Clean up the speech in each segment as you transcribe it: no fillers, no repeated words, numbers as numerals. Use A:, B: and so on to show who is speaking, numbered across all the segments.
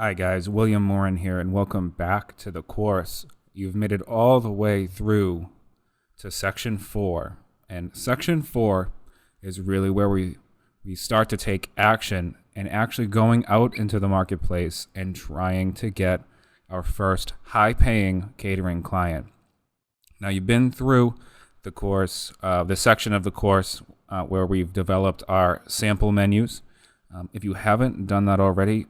A: Hi guys, William Morin here, and welcome back to the course. You've made it all the way through to section 4, and section 4 is really where we start to take action and actually going out into the marketplace and trying to get our first high-paying catering client. Now you've been through the course, the section of the course where we've developed our sample menus. If you haven't done that already,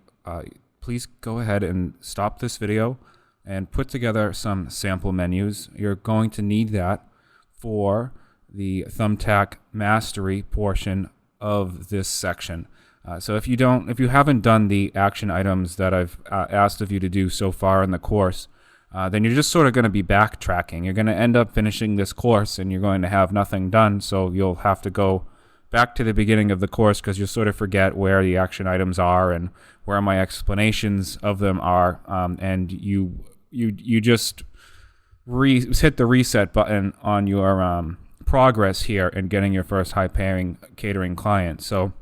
A: please go ahead and stop this video and put together some sample menus. You're going to need that for the Thumbtack Mastery portion of this section. So if you haven't done the action items that I've asked of you to do so far in the course, then you're just sort of going to be backtracking. You're going to end up finishing this course and you're going to have nothing done, so you'll have to go back to the beginning of the course because you'll sort of forget where the action items are and where my explanations of them are, and you just hit the reset button on your progress here in getting your first high-paying catering client. So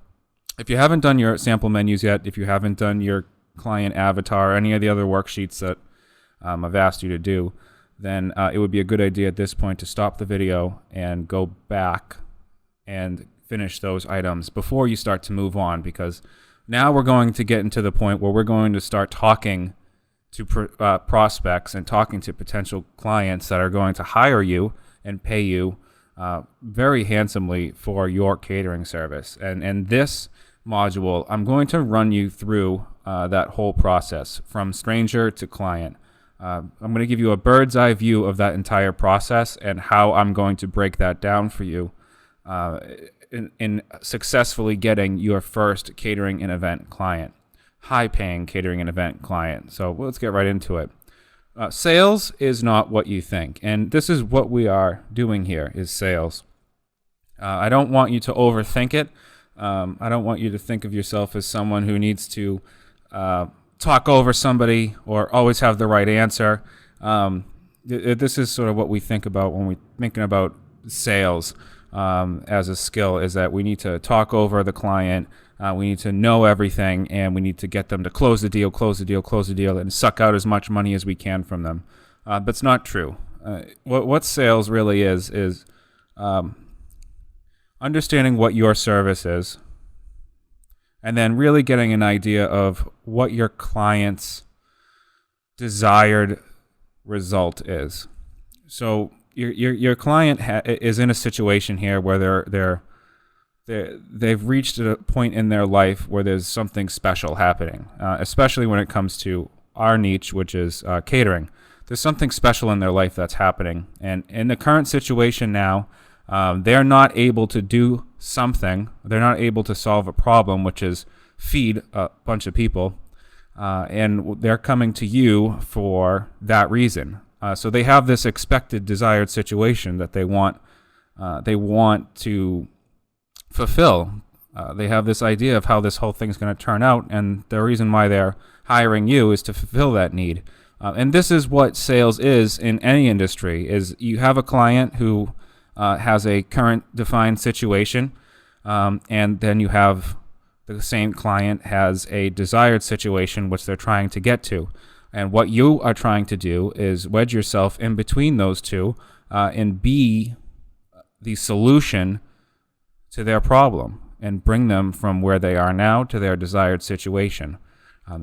A: if you haven't done your sample menus yet, if you haven't done your client avatar, or any of the other worksheets that I've asked you to do, then it would be a good idea at this point to stop the video and go back and finish those items before you start to move on, because now we're going to get into the point where we're going to start talking to prospects and talking to potential clients that are going to hire you and pay you very handsomely for your catering service. And this module, I'm going to run you through that whole process from stranger to client. I'm going to give you a bird's eye view of that entire process and how I'm going to break that down for you in successfully getting your first catering and event client, high-paying catering and event client. So let's get right into it. Sales is not what you think, and this is what we are doing here, is sales. I don't want you to overthink it. I don't want you to think of yourself as someone who needs to talk over somebody or always have the right answer. This is sort of what we think about when we're thinking about sales. As a skill, is that we need to talk over the client, we need to know everything, and we need to get them to close the deal, and suck out as much money as we can from them. But it's not true. What sales really is understanding what your service is, and then really getting an idea of what your client's desired result is. So your client is in a situation here where they've reached a point in their life where there's something special happening, especially when it comes to our niche, which is catering. There's something special in their life that's happening, and in the current situation now, they're not able to do something. They're not able to solve a problem, which is feed a bunch of people, and they're coming to you for that reason. So they have this expected, desired situation that they want to fulfill. They have this idea of how this whole thing's going to turn out, and the reason why they're hiring you is to fulfill that need. And this is what sales is in any industry: is you have a client who has a current defined situation, and then you have the same client has a desired situation which they're trying to get to. And what you are trying to do is wedge yourself in between those two and be the solution to their problem and bring them from where they are now to their desired situation.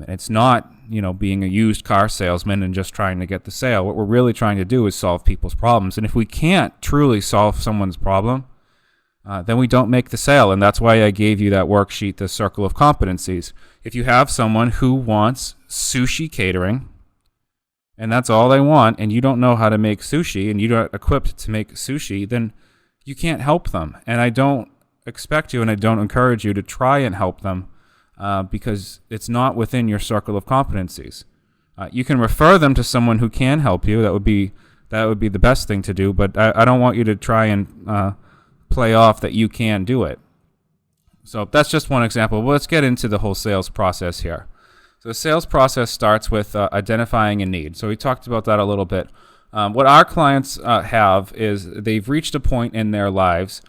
A: It's not, being a used car salesman and just trying to get the sale. What we're really trying to do is solve people's problems. And if we can't truly solve someone's problem, then we don't make the sale. And that's why I gave you that worksheet, the circle of competencies. If you have someone who wants sushi catering, and that's all they want, and you don't know how to make sushi, and you're not equipped to make sushi, then you can't help them. And I don't expect you, and I don't encourage you to try and help them because it's not within your circle of competencies. You can refer them to someone who can help you. That would be the best thing to do, but I don't want you to try and play off that you can do it. So that's just one example. Well, let's get into the whole sales process here. So the sales process starts with identifying a need. So we talked about that a little bit. What our clients have is they've reached a point in their lives